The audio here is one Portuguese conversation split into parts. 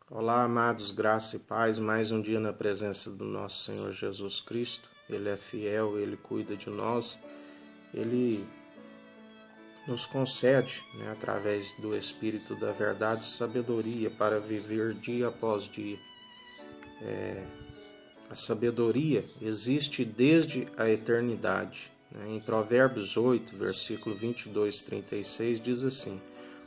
Olá, amados, graça e paz, mais um dia na presença do nosso Senhor Jesus Cristo. Ele é fiel, Ele cuida de nós, Ele nos concede, através do Espírito da verdade, sabedoria para viver dia após dia. A sabedoria existe desde a eternidade. Em Provérbios 8, versículo 22, 36, diz assim: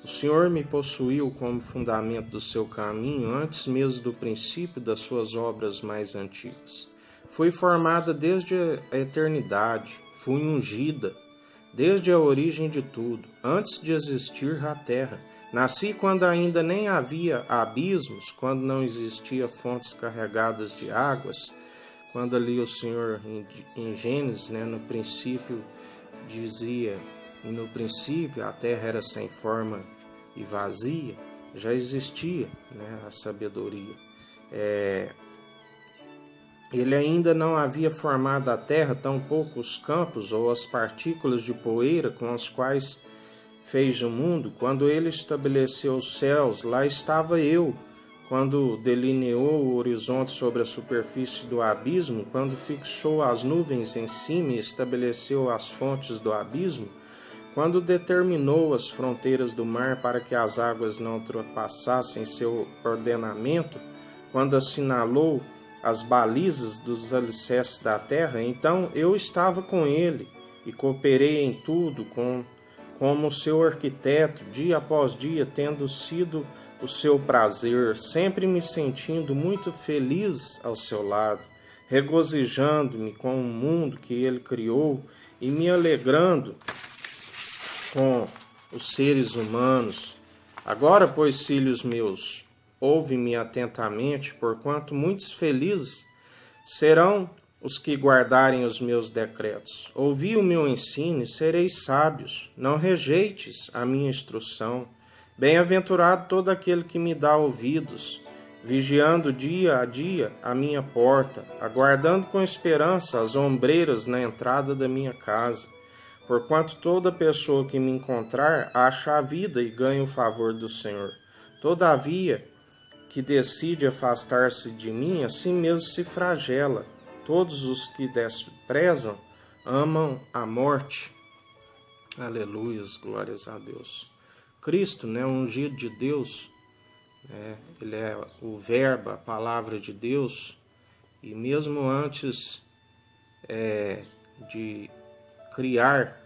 O Senhor me possuiu como fundamento do seu caminho antes mesmo do princípio das suas obras mais antigas. Fui formada desde a eternidade, fui ungida desde a origem de tudo, antes de existir a terra. Nasci quando ainda nem havia abismos, quando não existia fontes carregadas de águas, quando ali o Senhor em Gênesis, no princípio dizia: e no princípio a terra era sem forma e vazia, já existia a sabedoria. Ele ainda não havia formado a terra, tampouco os campos ou as partículas de poeira com as quais fez o mundo. Quando ele estabeleceu os céus, lá estava eu. Quando delineou o horizonte sobre a superfície do abismo, quando fixou as nuvens em cima e estabeleceu as fontes do abismo, quando determinou as fronteiras do mar para que as águas não ultrapassassem seu ordenamento, quando assinalou as balizas dos alicerces da terra, então eu estava com ele e cooperei em tudo como seu arquiteto, dia após dia, tendo sido o seu prazer, sempre me sentindo muito feliz ao seu lado, regozijando-me com o mundo que ele criou e me alegrando com os seres humanos. Agora, pois, filhos meus, ouve-me atentamente, porquanto muitos felizes serão os que guardarem os meus decretos. Ouvi o meu ensino e sereis sábios. Não rejeites a minha instrução. Bem-aventurado todo aquele que me dá ouvidos, vigiando dia a dia a minha porta, aguardando com esperança as ombreiras na entrada da minha casa. Porquanto toda pessoa que me encontrar acha a vida e ganha o favor do Senhor. Todavia, que decide afastar-se de mim, assim mesmo se flagela. Todos os que desprezam amam a morte. Aleluias, glórias a Deus. Cristo, ungido de Deus, ele é o verbo, a palavra de Deus, e mesmo antes de criar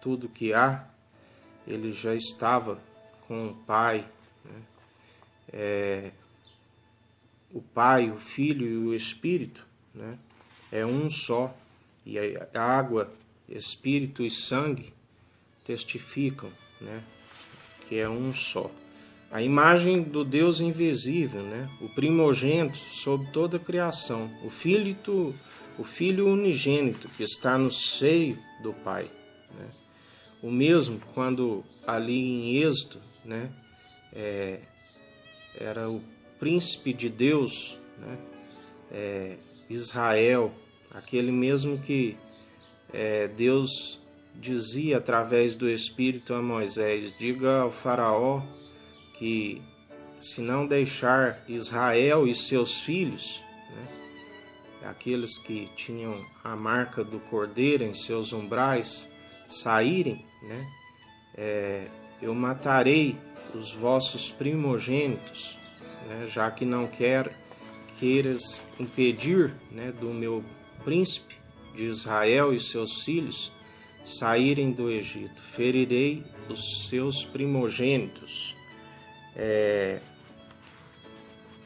tudo que há, ele já estava com o Pai. O Pai, o Filho e o Espírito é um só, e a água, Espírito e sangue testificam que é um só. A imagem do Deus invisível, o primogênito sobre toda a criação, o Filho unigênito que está no seio do Pai. O mesmo quando ali em Êxodo, era o príncipe de Deus, Israel, aquele mesmo que Deus dizia através do Espírito a Moisés: diga ao faraó que se não deixar Israel e seus filhos, aqueles que tinham a marca do Cordeiro em seus umbrais, saírem, eu matarei os vossos primogênitos, já que não queiras impedir do meu príncipe de Israel e seus filhos saírem do Egito. Ferirei os seus primogênitos.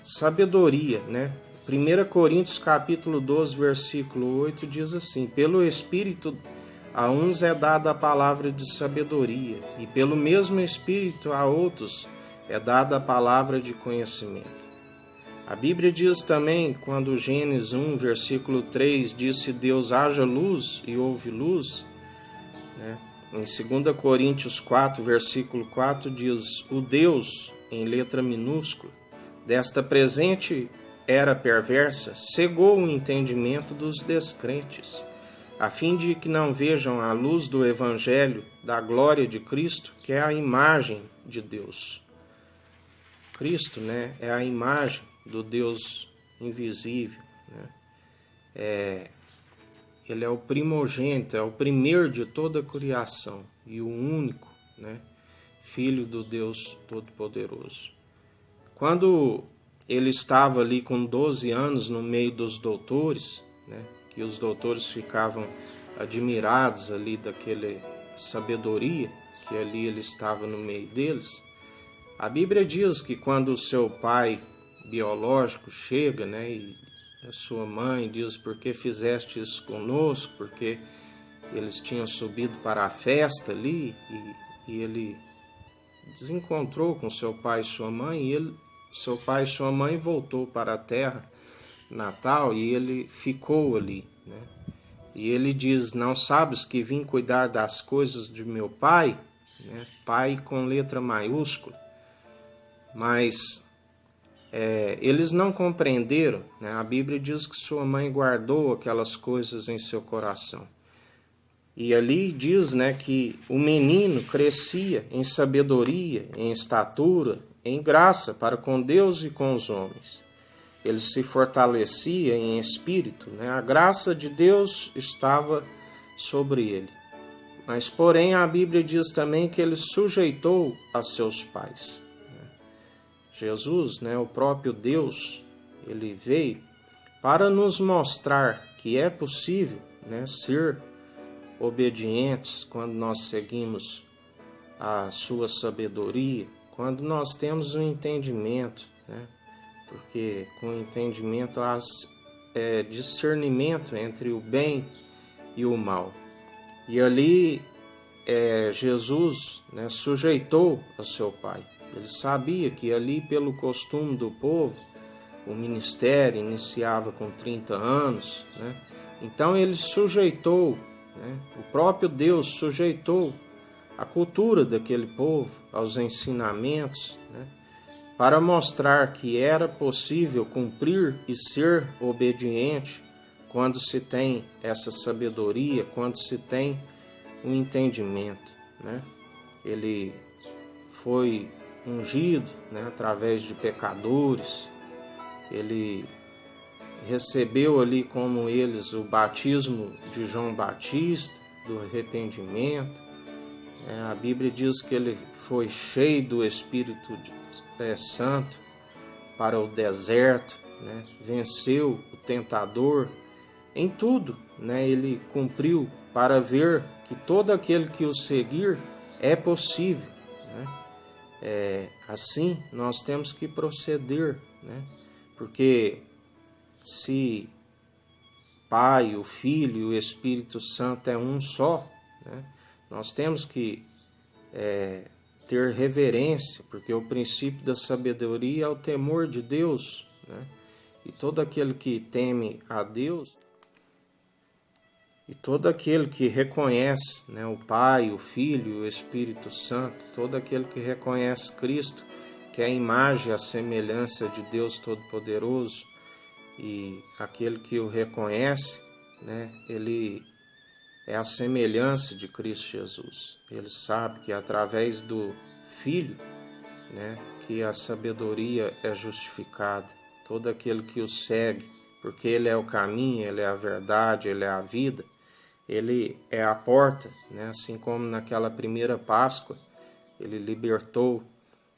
Sabedoria, 1 Coríntios capítulo 12, versículo 8 diz assim: pelo Espírito a uns é dada a palavra de sabedoria, e pelo mesmo Espírito a outros é dada a palavra de conhecimento. A Bíblia diz também, quando Gênesis 1, versículo 3, disse Deus: haja luz, e houve luz. Em 2 Coríntios 4, versículo 4, diz: o Deus, em letra minúscula, desta presente era perversa, cegou o entendimento dos descrentes, a fim de que não vejam a luz do Evangelho da glória de Cristo, que é a imagem de Deus. Cristo, né, é a imagem do Deus invisível, né? Ele é o primogênito, é o primeiro de toda a criação e o único, né, Filho do Deus Todo-Poderoso. Quando ele estava ali com 12 anos no meio dos doutores, né, que os doutores ficavam admirados ali daquela sabedoria, que ali ele estava no meio deles, a Bíblia diz que quando o seu pai biológico chega, né, e a sua mãe diz: por que fizeste isso conosco? Porque eles tinham subido para a festa ali e ele desencontrou com seu pai e sua mãe, e seu pai e sua mãe voltou para a terra natal e ele ficou ali, né? E ele diz: não sabes que vim cuidar das coisas de meu pai, né? Pai com letra maiúscula. Mas eles não compreenderam, né? A Bíblia diz que sua mãe guardou aquelas coisas em seu coração. E ali diz, né, que o menino crescia em sabedoria, em estatura, em graça para com Deus e com os homens. Ele se fortalecia em espírito, né? A graça de Deus estava sobre ele. Mas, porém, a Bíblia diz também que ele sujeitou a seus pais. Jesus, né, o próprio Deus, ele veio para nos mostrar que é possível, né, ser obedientes quando nós seguimos a sua sabedoria, quando nós temos um entendimento, né, porque com entendimento há discernimento entre o bem e o mal. E ali Jesus, né, sujeitou a seu pai. Ele sabia que ali, pelo costume do povo, o ministério iniciava com 30 anos, né? Então ele sujeitou, né? O próprio Deus sujeitou a cultura daquele povo aos ensinamentos, né? Para mostrar que era possível cumprir e ser obediente quando se tem essa sabedoria, quando se tem um entendimento, né? Ele foi ungido, né, através de pecadores. Ele recebeu ali como eles o batismo de João Batista, do arrependimento. A Bíblia diz que ele foi cheio do Espírito Santo para o deserto, né? Venceu o tentador. Em tudo, né, ele cumpriu para ver que todo aquele que o seguir é possível, né? Assim nós temos que proceder, né? Porque se Pai, o Filho e o Espírito Santo é um só, né, nós temos que ter reverência, porque o princípio da sabedoria é o temor de Deus, né? E todo aquele que teme a Deus, e todo aquele que reconhece, né, o Pai, o Filho e o Espírito Santo, todo aquele que reconhece Cristo, que é a imagem e a semelhança de Deus Todo-Poderoso, e aquele que o reconhece, né, ele é a semelhança de Cristo Jesus. Ele sabe que através do Filho, né, que a sabedoria é justificada. Todo aquele que o segue, porque ele é o caminho, ele é a verdade, ele é a vida, ele é a porta, né? Assim como naquela primeira Páscoa, ele libertou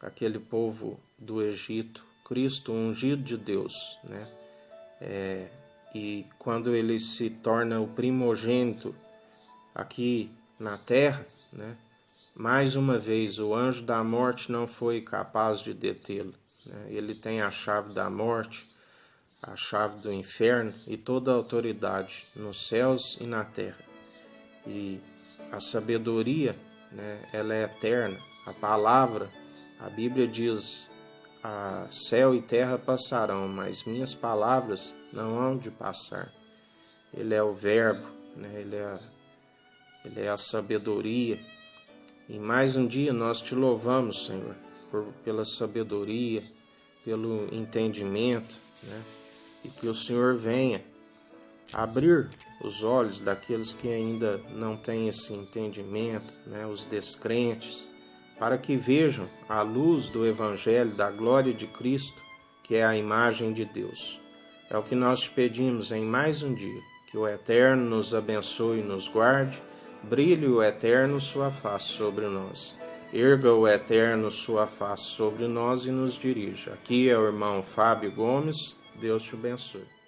aquele povo do Egito, Cristo, ungido de Deus, né? E quando ele se torna o primogênito aqui na terra, né? Mais uma vez, o anjo da morte não foi capaz de detê-lo, né? Ele tem a chave da morte, a chave do inferno e toda a autoridade nos céus e na terra. E a sabedoria, né, ela é eterna. A palavra, a Bíblia diz: céu e terra passarão, mas minhas palavras não hão de passar. Ele é o verbo, né? Ele é a sabedoria. E mais um dia nós te louvamos, Senhor, pela sabedoria, pelo entendimento, né? E que o Senhor venha abrir os olhos daqueles que ainda não têm esse entendimento, né? Os descrentes, para que vejam a luz do Evangelho da glória de Cristo, que é a imagem de Deus. É o que nós te pedimos em mais um dia, que o Eterno nos abençoe e nos guarde, brilhe o Eterno sua face sobre nós, erga o Eterno sua face sobre nós e nos dirija. Aqui é o irmão Fábio Gomes, Deus te abençoe.